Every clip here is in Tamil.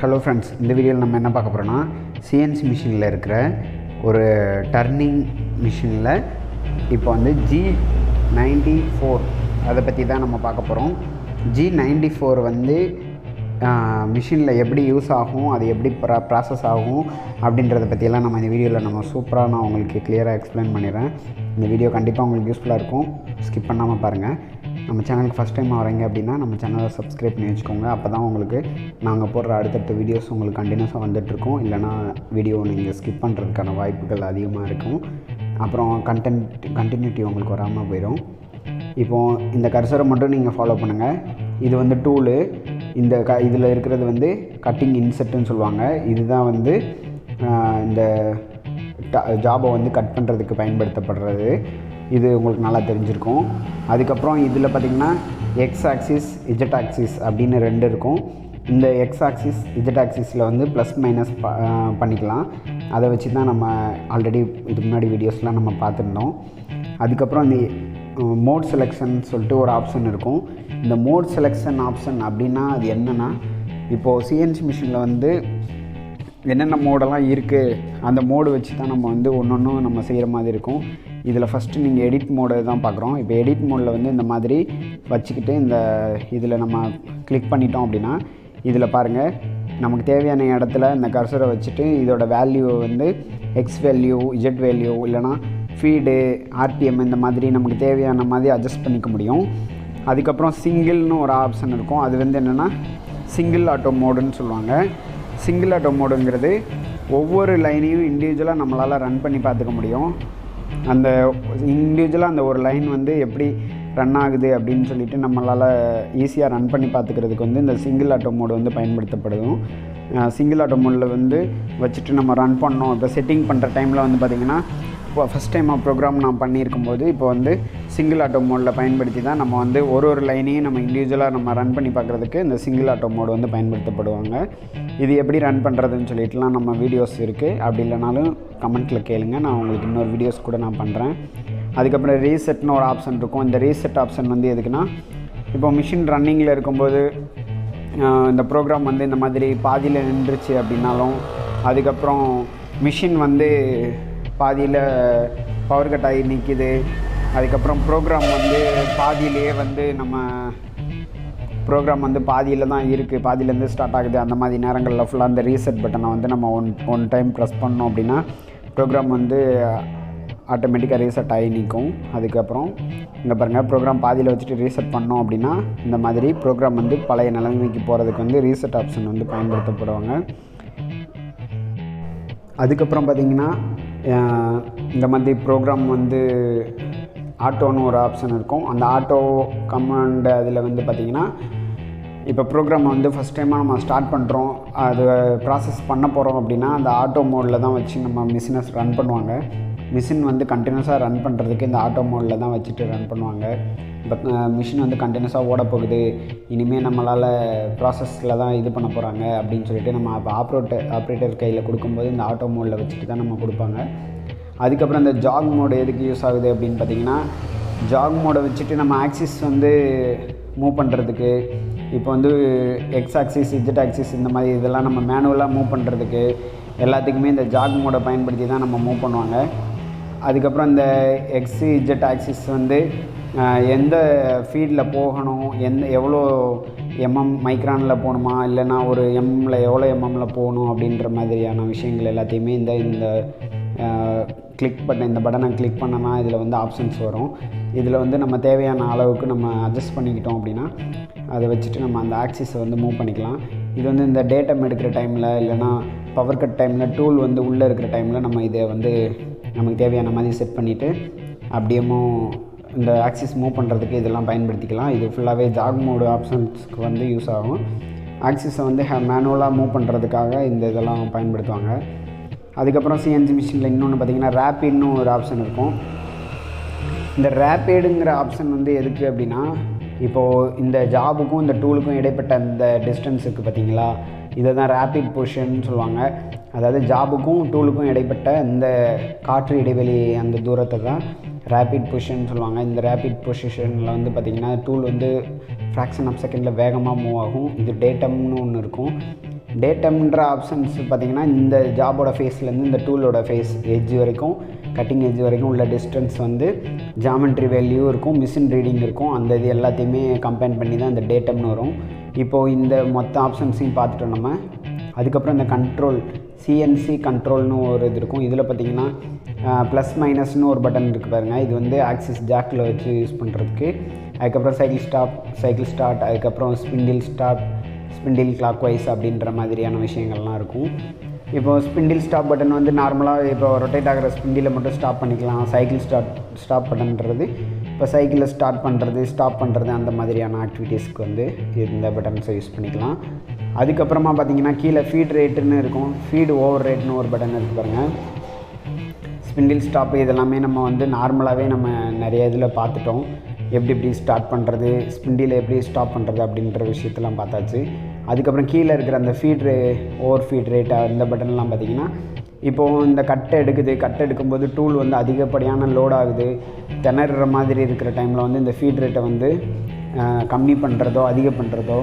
ஹலோ ஃப்ரெண்ட்ஸ், இந்த வீடியோவில் நம்ம என்ன பார்க்க போகிறோன்னா சிஎன்சி மிஷினில் இருக்கிற ஒரு டர்னிங் மிஷினில் இப்போ வந்து G94 அதை பற்றி தான் நம்ம பார்க்க போகிறோம். G94 வந்து மிஷினில் எப்படி யூஸ் ஆகும், அது எப்படி ப்ராசஸ் ஆகும் அப்படின்றத பற்றியெல்லாம் நம்ம இந்த வீடியோவில் நம்ம சூப்பராக நான் உங்களுக்கு கிளியராக எக்ஸ்பிளைன் பண்ணிடுறேன். இந்த வீடியோ கண்டிப்பாக உங்களுக்கு யூஸ்ஃபுல்லாக இருக்கும். ஸ்கிப் பண்ணாமல் பாருங்கள். நம்ம சேனலுக்கு ஃபஸ்ட் டைம் வரீங்க அப்படின்னா நம்ம சேனலை சப்ஸ்கிரைப் பண்ணி வச்சுக்கோங்க. அப்போ தான் உங்களுக்கு நாங்கள் போடுற அடுத்தடுத்த வீடியோஸ் உங்களுக்கு கண்டினியூஸாக வந்துட்டுருக்கோம். இல்லைனா வீடியோ நீங்கள் ஸ்கிப் பண்ணுறதுக்கான வாய்ப்புகள் அதிகமாக இருக்கும். அப்புறம் கண்டினியூட்டி உங்களுக்கு வராமல் போயிடும். இப்போது இந்த கர்சரை மட்டும் நீங்கள் ஃபாலோ பண்ணுங்கள். இது வந்து டூலு. இதில் இருக்கிறது வந்து கட்டிங் இன்செட்டுன்னு சொல்லுவாங்க. இதுதான் வந்து இந்த ஜாபை வந்து கட் பண்ணுறதுக்கு பயன்படுத்தப்படுறது. இது உங்களுக்கு நல்லா தெரிஞ்சிருக்கும். அதுக்கப்புறம் இதில் பார்த்திங்கன்னா எக்ஸ் ஆக்சிஸ் இஜெட் ஆக்சிஸ் அப்படின்னு ரெண்டு இருக்கும். இந்த எக்ஸ் ஆக்சிஸ் இஜெட் ஆக்சிஸில் வந்து ப்ளஸ் மைனஸ் பண்ணிக்கலாம். அதை வச்சு தான் நம்ம ஆல்ரெடி இதுக்கு முன்னாடி வீடியோஸ்லாம் நம்ம பார்த்துருந்தோம். அதுக்கப்புறம் இந்த மோட் செலெக்ஷன் சொல்லிட்டு ஒரு ஆப்ஷன் இருக்கும். இந்த மோட் செலெக்ஷன் ஆப்ஷன் அப்படின்னா அது என்னென்னா, இப்போது சிஎன்சி மிஷினில் வந்து என்னென்ன மோடெல்லாம் இருக்குது அந்த மோடு வச்சு தான் நம்ம வந்து ஒன்றொன்றும் நம்ம செய்கிற மாதிரி இருக்கும். இதில் ஃபஸ்ட்டு நீங்கள் எடிட் மோடு தான் பார்க்குறோம். இப்போ எடிட் மோடில் வந்து இந்த மாதிரி வச்சுக்கிட்டு இதில் நம்ம கிளிக் பண்ணிட்டோம் அப்படின்னா இதில் பாருங்கள், நமக்கு தேவையான இடத்துல இந்த கர்சரை வச்சுட்டு இதோட வேல்யூவை வந்து எக்ஸ் வேல்யூ, இஜெட் வேல்யூ, இல்லைனா ஃபீடு, ஆர்பிஎம் இந்த மாதிரி நமக்கு தேவையான மாதிரி அட்ஜஸ்ட் பண்ணிக்க முடியும். அதுக்கப்புறம் சிங்கிள்னு ஒரு ஆப்ஷன் இருக்கும். அது வந்து என்னென்னா சிங்கிள் ஆட்டோ மோடுன்னு சொல்லுவாங்க. சிங்கிள் ஆட்டோ மோடுங்கிறது ஒவ்வொரு லைனையும் இண்டிவிஜுவலாக நம்மளால் ரன் பண்ணி பார்த்துக்க முடியும். அந்த இண்டிவிஜுவலாக அந்த ஒரு லைன் வந்து எப்படி ரன் ஆகுது அப்படின்னு சொல்லிட்டு நம்மளால் ஈஸியாக ரன் பண்ணி பார்த்துக்கிறதுக்கு வந்து இந்த சிங்கிள் ஆட்டோ மோடு வந்து பயன்படுத்தப்படும். சிங்கிள் ஆட்டோ மோடில் வந்து வச்சுட்டு நம்ம ரன் பண்ணோம். இப்போ செட்டிங் பண்ணுற டைமில் வந்து பார்த்திங்கன்னா, இப்போ ஃபஸ்ட் டைமாக ப்ரோக்ராம் நான் பண்ணியிருக்கும்போது இப்போ வந்து சிங்கிள் ஆட்டோ மோடில் பயன்படுத்தி தான் நம்ம வந்து ஒரு லைனையும் நம்ம இண்டிவிஜுவலாக நம்ம ரன் பண்ணி பார்க்குறதுக்கு இந்த சிங்கிள் ஆட்டோ மோடு வந்து பயன்படுத்தப்படுவாங்க. இது எப்படி ரன் பண்ணுறதுன்னு சொல்லிட்டுலாம் நம்ம வீடியோஸ் இருக்குது. அப்படி இல்லைனாலும் கமெண்ட்டில் கேளுங்க, நான் உங்களுக்கு இன்னொரு வீடியோஸ் கூட நான் பண்ணுறேன். அதுக்கப்புறம் ரீசெட்னு ஒரு ஆப்ஷன் இருக்கும். இந்த ரீசெட் ஆப்ஷன் வந்து எதுக்குன்னா, இப்போ மிஷின் ரன்னிங்கில் இருக்கும்போது இந்த ப்ரோக்ராம் வந்து இந்த மாதிரி பாதியில் நின்றுச்சு அப்படின்னாலும், அதுக்கப்புறம் மிஷின் வந்து பாதியில் பவர் கட் ஆகி நிற்கிது, அதுக்கப்புறம் ப்ரோக்ராம் வந்து பாதியிலேயே வந்து நம்ம ப்ரோக்ராம் வந்து பாதியில் தான் இருக்குது, பாதியிலேருந்து ஸ்டார்ட் ஆகுது, அந்த மாதிரி நேரங்களில் ஃபுல்லாக அந்த ரீசெட் பட்டனை வந்து நம்ம ஒன் டைம் ப்ரெஸ் பண்ணோம் அப்படின்னா ப்ரோக்ராம் வந்து ஆட்டோமேட்டிக்காக ரீசெட் ஆகி நிற்கும். அதுக்கப்புறம் இங்கே பாருங்கள், ப்ரோக்ராம் பாதியில் வச்சுட்டு ரீசெட் பண்ணோம் அப்படின்னா இந்த மாதிரி ப்ரோக்ராம் வந்து பழைய நிலைமைக்கு போகிறதுக்கு வந்து ரீசெட் ஆப்ஷன் வந்து பயன்படுத்தப்படுவாங்க. அதுக்கப்புறம் பார்த்திங்கன்னா இந்த மாதிரி ப்ரோக்ராம் வந்து ஆட்டோன்னு ஒரு ஆப்ஷன் இருக்கும். அந்த ஆட்டோ கமாண்ட் அதில் வந்து பார்த்திங்கன்னா, இப்போ ப்ரோக்ராம் வந்து ஃபஸ்ட் டைமாக நம்ம ஸ்டார்ட் பண்ணுறோம், அது ப்ராசஸ் பண்ண போகிறோம் அப்படின்னா அந்த ஆட்டோ மோடில் தான் வச்சு நம்ம மிஷினை ரன் பண்ணுவாங்க. மிஷின் வந்து கண்டினியூஸாக ரன் பண்ணுறதுக்கு இந்த ஆட்டோ மோடில் தான் வச்சுட்டு ரன் பண்ணுவாங்க. பட் மிஷின் வந்து கண்டினியூஸாக ஓட போகுது, இனிமேல் நம்மளால் ப்ராசஸில் தான் இது பண்ண போகிறாங்க அப்படின்னு சொல்லிட்டு நம்ம அப்போ ஆப்ரேட்டர் கையில் கொடுக்கும்போது இந்த ஆட்டோ மோடில் வச்சுட்டு தான் நம்ம கொடுப்பாங்க. அதுக்கப்புறம் இந்த ஜாக் மோடு எதுக்கு யூஸ் ஆகுது அப்படின்னு பார்த்திங்கன்னா, ஜாக் மோடை வச்சுட்டு நம்ம ஆக்சிஸ் வந்து மூவ் பண்ணுறதுக்கு, இப்போ வந்து எக்ஸ் ஆக்சிஸ் இஜெட் ஆக்சிஸ் இந்த மாதிரி இதெல்லாம் நம்ம மேனுவலாக மூவ் பண்ணுறதுக்கு எல்லாத்துக்குமே இந்த ஜாக் மோடை பயன்படுத்தி தான் நம்ம மூவ் பண்ணுவாங்க. அதுக்கப்புறம் இந்த எக்ஸ் இஜெட் ஆக்சிஸ் வந்து எந்த ஃபீல்டில் போகணும், எவ்வளோ மைக்ரானில் போகணுமா, இல்லைனா ஒரு எவ்வளோ எம்எம்மில் போகணும் அப்படின்ற மாதிரியான விஷயங்கள் எல்லாத்தையுமே இந்த இந்த பட்டனை கிளிக் பண்ணனா இதில் வந்து ஆப்ஷன்ஸ் வரும். இதில் வந்து நம்ம தேவையான அளவுக்கு நம்ம அட்ஜஸ்ட் பண்ணிக்கிட்டோம் அப்படின்னா அதை வச்சுட்டு நம்ம அந்த ஆக்சிஸை வந்து மூவ் பண்ணிக்கலாம். இது வந்து இந்த டேட்டம் எடுக்கிற டைமில், இல்லைனா பவர் கட் டைமில், டூல் வந்து உள்ளே இருக்கிற டைமில் நம்ம இதை வந்து நமக்கு தேவையான மாதிரி செட் பண்ணிவிட்டு அப்படியே இந்த ஆக்சிஸ் மூவ் பண்ணுறதுக்கு இதெல்லாம் பயன்படுத்திக்கலாம். இது ஃபுல்லாகவே ஜாக் மோடு ஆப்ஷன்ஸ்க்கு வந்து யூஸ் ஆகும். ஆக்சிஸை வந்து மேனுவலாக மூவ் பண்ணுறதுக்காக இந்த இதெல்லாம் பயன்படுத்துவாங்க. அதுக்கப்புறம் சிஎன்சி மிஷினில் இன்னொன்று பார்த்திங்கன்னா ரேப்பிட்னு ஒரு ஆப்ஷன் இருக்கும். இந்த ரேப்பிடுங்கிற ஆப்ஷன் வந்து எதுக்கு அப்படின்னா, இப்போது இந்த ஜாபுக்கும் இந்த டூலுக்கும் இடைப்பட்ட அந்த டிஸ்டன்ஸ் இருக்குது பார்த்திங்களா, இதை தான் ரேப்பிட் பொசிஷன் சொல்லுவாங்க. அதாவது ஜாபுக்கும் டூலுக்கும் இடைப்பட்ட இந்த காற்று இடைவெளி அந்த தூரத்தை தான் ரேப்பிட் பொசிஷன் சொல்லுவாங்க. இந்த ரேப்பிட் பொசிஷனில் வந்து பார்த்திங்கன்னா டூல் வந்து ஃப்ராக்ஷன் ஆஃப் செகண்டில் வேகமாக மூவ் ஆகும். இது டேட்டம்னு ஒன்று இருக்கும். டேட்டம்ன்ற ஆப்ஷன்ஸ் பார்த்திங்கன்னா இந்த ஜாபோட ஃபேஸ்லேருந்து இந்த டூலோட ஃபேஸ் எட்ஜ் வரைக்கும் கட்டிங் எட்ஜ் வரைக்கும் உள்ள டிஸ்டன்ஸ் வந்து ஜாமெண்ட்ரி வேல்யூ இருக்கும், மிஷின் ரீடிங் இருக்கும். அந்த இது எல்லாத்தையுமே கம்பைன் பண்ணி தான் இந்த டேட்டம்னு வரும். இப்போது இந்த மொத்த ஆப்ஷன்ஸையும் பார்த்துட்டோம் நம்ம. அதுக்கப்புறம் இந்த கண்ட்ரோல் சிஎன்சி கண்ட்ரோல்னு ஒரு இது இருக்கும். இதில் பார்த்திங்கன்னா ப்ளஸ் மைனஸ்னு ஒரு பட்டன் இருக்குது பாருங்கள். இது வந்து ஆக்சிஸ் ஜாக்கில் வச்சு யூஸ் பண்ணுறதுக்கு. அதுக்கப்புறம் சைக்கிள் ஸ்டார்ட், அதுக்கப்புறம் ஸ்பிண்டில் கிளாக் வைஸ் அப்படின்ற மாதிரியான விஷயங்கள்லாம் இருக்கும். இப்போது ஸ்பிண்டில் ஸ்டாப் பட்டன் வந்து நார்மலாக இப்போ ரொட்டேட் ஆகிற ஸ்பிண்டில் மட்டும் ஸ்டாப் பண்ணிக்கலாம். சைக்கிள் ஸ்டாப் பட்டன்றது இப்போ சைக்கிளை ஸ்டார்ட் பண்ணுறது, ஸ்டாப் பண்ணுறது அந்த மாதிரியான ஆக்டிவிட்டீஸ்க்கு வந்து இந்த பட்டன்ஸை யூஸ் பண்ணிக்கலாம். அதுக்கப்புறமா பார்த்திங்கன்னா கீழே ஃபீட் ரேட்டுன்னு இருக்கும், ஃபீட் ஓவர் ரேட்னு ஒரு பட்டன் இருக்குது பாருங்கள். ஸ்பிண்டில் ஸ்டாப்பு இதெல்லாமே நம்ம வந்து நார்மலாகவே நம்ம நிறைய இதில் பார்த்துட்டோம். எப்படி ஸ்டார்ட் பண்ணுறது, ஸ்பிண்டில் எப்படி ஸ்டாப் பண்ணுறது அப்படின்ற விஷயத்தெல்லாம் பார்த்தாச்சு. அதுக்கப்புறம் கீழே இருக்கிற அந்த ஓவர் ஃபீட் ரேட் அந்த பட்டன்லாம் பார்த்திங்கன்னா இப்போது இந்த கட்டை எடுக்கும்போது டூல் வந்து அதிகப்படியான லோட் ஆகுது, திணற மாதிரி இருக்கிற டைமில் வந்து இந்த ஃபீட் ரேட்டை வந்து கம்மி பண்ணுறதோ அதிகம் பண்ணுறதோ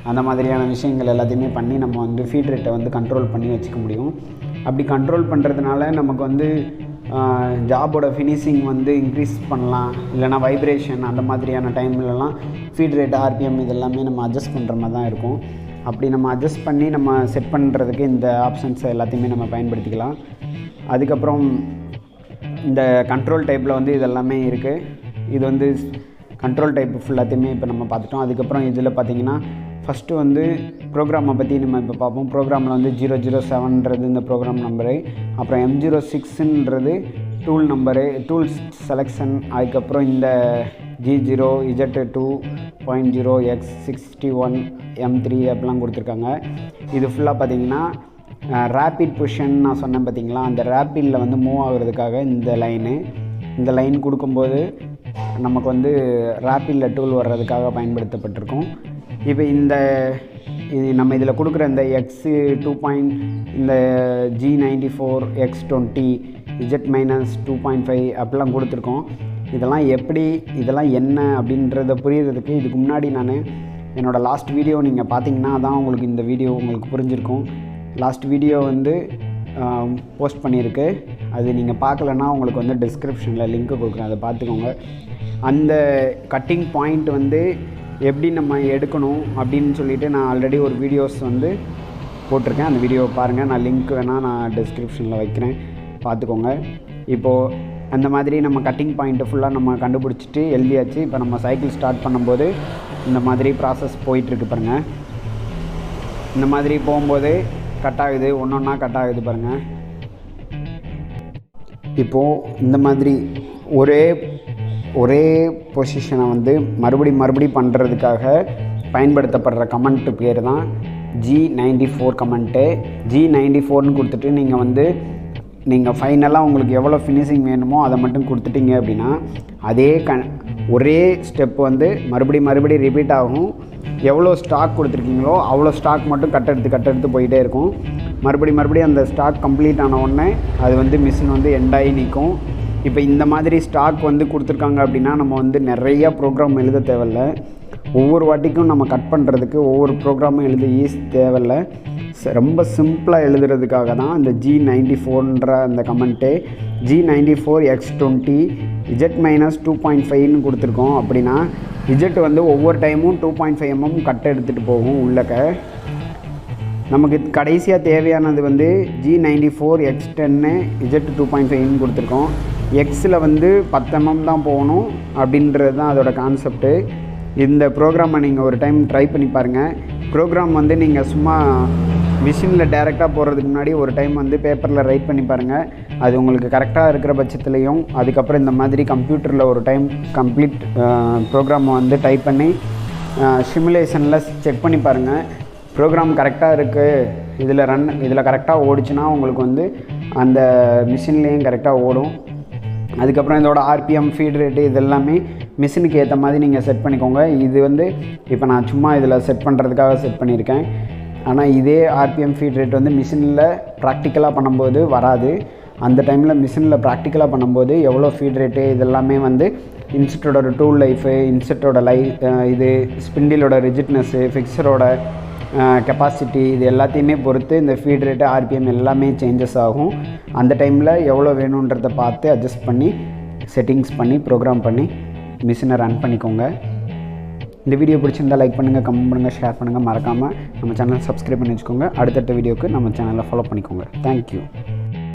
அந்த மாதிரியான விஷயங்கள் எல்லாத்தையுமே பண்ணி நம்ம வந்து ஃபீட் ரேட்டை வந்து கண்ட்ரோல் பண்ணி வச்சுக்க முடியும். அப்படி கண்ட்ரோல் பண்ணுறதுனால நமக்கு வந்து ஜாபோட ஃபினிஷிங் வந்து இன்க்ரீஸ் பண்ணலாம். இல்லைனா வைப்ரேஷன் அந்த மாதிரியான டைம்லலாம் ஃபீட் ரேட், ஆர்பிஎம் இதெல்லாமே நம்ம அட்ஜஸ்ட் பண்ணுற மாதிரி தான் இருக்கும். அப்படி நம்ம அட்ஜஸ்ட் பண்ணி நம்ம செட் பண்ணுறதுக்கு இந்த ஆப்ஷன்ஸ் எல்லாத்தையுமே நம்ம பயன்படுத்திக்கலாம். அதுக்கப்புறம் இந்த கண்ட்ரோல் டைப்பில் வந்து இதெல்லாமே இருக்குது. இது வந்து கண்ட்ரோல் டைப் ஃபுல்லாத்தையுமே இப்போ நம்ம பார்த்துட்டோம். அதுக்கப்புறம் இதில் பார்த்திங்கன்னா ஃபஸ்ட்டு வந்து ப்ரோக்ராமை பற்றி நம்ம இப்போ பார்ப்போம். ப்ரோக்ராமில் வந்து 007ன்றது இந்த ப்ரோக்ராம் நம்பரு, அப்புறம் M06ன்றது டூல் நம்பரு, டூல்ஸ் செலெக்ஷன், அதுக்கப்புறம் இந்த G0 Z2.0 X61 M3 அப்படிலாம் கொடுத்துருக்காங்க. இது ஃபுல்லாக பார்த்திங்கன்னா ரேப்பிட் பொசிஷன் நான் சொன்னேன் பார்த்திங்களா, அந்த ரேப்பிடில் வந்து மூவ் ஆகுறதுக்காக இந்த லைன் கொடுக்கும்போது நமக்கு வந்து ரேப்பிடில் டூல் வர்றதுக்காக பயன்படுத்தப்பட்டிருக்கும். இப்போ நம்ம இதில் கொடுக்குற இந்த X2. இந்த G94 X20 Z-2.5 அப்படிலாம் கொடுத்துருக்கோம். இதெல்லாம் என்ன அப்படின்றத புரிகிறதுக்கு இதுக்கு முன்னாடி நான் என்னோடய லாஸ்ட் வீடியோ நீங்கள் பார்த்தீங்கன்னா தான் உங்களுக்கு இந்த வீடியோ உங்களுக்கு புரிஞ்சிருக்கும். லாஸ்ட் வீடியோ வந்து போஸ்ட் பண்ணியிருக்கு, அது நீங்கள் பார்க்கலன்னா உங்களுக்கு வந்து டிஸ்கிரிப்ஷனில் லிங்க்கு கொடுக்குறேன், அதை பார்த்துக்கோங்க. அந்த கட்டிங் பாயிண்ட் வந்து எப்படி நம்ம எடுக்கணும் அப்படின்னு சொல்லிவிட்டு நான் ஆல்ரெடி ஒரு வீடியோஸ் வந்து போட்டிருக்கேன். அந்த வீடியோவை பாருங்கள், நான் லிங்க் வேணால் நான் டிஸ்கிரிப்ஷனில் வைக்கிறேன், பார்த்துக்கோங்க. இப்போது அந்த மாதிரி நம்ம கட்டிங் பாயிண்ட்டு ஃபுல்லாக நம்ம கண்டுபிடிச்சிட்டு எழுதியாச்சு. இப்போ நம்ம சைக்கிள் ஸ்டார்ட் பண்ணும்போது இந்த மாதிரி ப்ராசஸ் போயிட்டுருக்கு பாருங்கள். இந்த மாதிரி போகும்போது கட் ஆகுது, ஒன்றா கட் ஆகுது பாருங்கள். இப்போது இந்த மாதிரி ஒரே பொசிஷனை வந்து மறுபடி பண்ணுறதுக்காக பயன்படுத்தப்படுற கமெண்ட்டு பேர் தான் G94 கமெண்ட்டு. G94ன்னு கொடுத்துட்டு நீங்கள் ஃபைனலாக உங்களுக்கு எவ்வளோ ஃபினிஷிங் வேணுமோ அதை மட்டும் கொடுத்துட்டிங்க அப்படின்னா அதே ஒரே ஸ்டெப் வந்து மறுபடி ரிப்பீட் ஆகும். எவ்வளோ ஸ்டாக் கொடுத்துருக்கீங்களோ அவ்வளோ ஸ்டாக் மட்டும் கட் எடுத்து போயிட்டே இருக்கும். மறுபடி அந்த ஸ்டாக் கம்ப்ளீட் ஆன உடனே அது வந்து மிஷின் வந்து எண்டாகி நிற்கும். இப்போ இந்த மாதிரி ஸ்டாக் வந்து கொடுத்துருக்காங்க அப்படின்னா நம்ம வந்து நிறையா ப்ரோக்ராம் எழுத தேவையில்லை. ஒவ்வொரு வாட்டிக்கும் நம்ம கட் பண்ணுறதுக்கு ஒவ்வொரு ப்ரோக்ராமும் எழுத தேவையில்லை. ரொம்ப சிம்பிளாக எழுதுறதுக்காக தான் இந்த G94ன்ற அந்த கமெண்ட்டு. G94 X20 Z-2.5ன்னு கொடுத்துருக்கோம். அப்படின்னா Z வந்து ஒவ்வொரு டைமும் 2.5 mm கட் எடுத்துகிட்டு போகும் உள்ளக்க. நமக்கு கடைசியாக தேவையானது வந்து G94 X10 Z2.5ன்னு கொடுத்துருக்கோம். எக்ஸில் வந்து 10 mm தான் போகணும் அப்படின்றது தான் அதோட கான்செப்ட்டு. இந்த ப்ரோக்ராமை நீங்கள் ஒரு டைம் ட்ரை பண்ணி பாருங்கள். ப்ரோக்ராம் வந்து நீங்கள் சும்மா மிஷினில் டைரெக்டாக போடுறதுக்கு முன்னாடி ஒரு டைம் வந்து பேப்பரில் ரைட் பண்ணி பாருங்கள். அது உங்களுக்கு கரெக்டாக இருக்கிற பட்சத்துலேயும் அதுக்கப்புறம் இந்த மாதிரி கம்ப்யூட்டரில் ஒரு டைம் கம்ப்ளீட் ப்ரோக்ராமை வந்து டைப் பண்ணி சிமுலேஷனில் செக் பண்ணி பாருங்கள். ப்ரோக்ராம் கரெக்டாக இருக்குது, இதில் கரெக்டாக ஓடிச்சுன்னா உங்களுக்கு வந்து அந்த மிஷின்லேயும் கரெக்டாக ஓடும். அதுக்கப்புறம் இதோட ஆர்பிஎம், ஃபீட் ரேட்டு இதெல்லாமே மிஷினுக்கு ஏற்ற மாதிரி நீங்கள் செட் பண்ணிக்கோங்க. இது வந்து இப்போ நான் சும்மா இதில் செட் பண்ணுறதுக்காக செட் பண்ணியிருக்கேன். ஆனால் இதே ஆர்பிஎம், ஃபீட் ரேட் வந்து மிஷினில் ப்ராக்டிக்கலாக பண்ணும்போது வராது. அந்த டைமில் மிஷினில் ப்ராக்டிக்கலாக பண்ணும்போது எவ்வளோ ஃபீட் ரேட்டு இதெல்லாமே வந்து இன்செட்டோட டூல் லைஃபு, இன்செட்டோட இது ஸ்பிண்டிலோட ரிஜிட்னஸ்ஸு, ஃபிக்ஸரோட கெப்பாசிட்டி இது எல்லாத்தையுமே பொறுத்து இந்த ஃபீட் ரேட்டு ஆர்பிஎம் எல்லாமே சேஞ்சஸ் ஆகும். அந்த டைமில் எவ்வளோ வேணுன்றதை பார்த்து அட்ஜஸ்ட் பண்ணி செட்டிங்ஸ் பண்ணி ப்ரோக்ராம் பண்ணி மிஷினை ரன் பண்ணிக்கோங்க. இந்த வீடியோ பிடிச்சிருந்தால் லைக் பண்ணுங்கள், கமெண்ட் பண்ணுங்கள், ஷேர் பண்ணுங்கள். மறக்காமல் நம்ம சேனலை சப்ஸ்கிரைப் பண்ணி வச்சுக்கோங்க. அடுத்தடுத்த வீடியோக்கு நம்ம சேனலை ஃபாலோ பண்ணிக்கோங்க. தேங்க்யூ.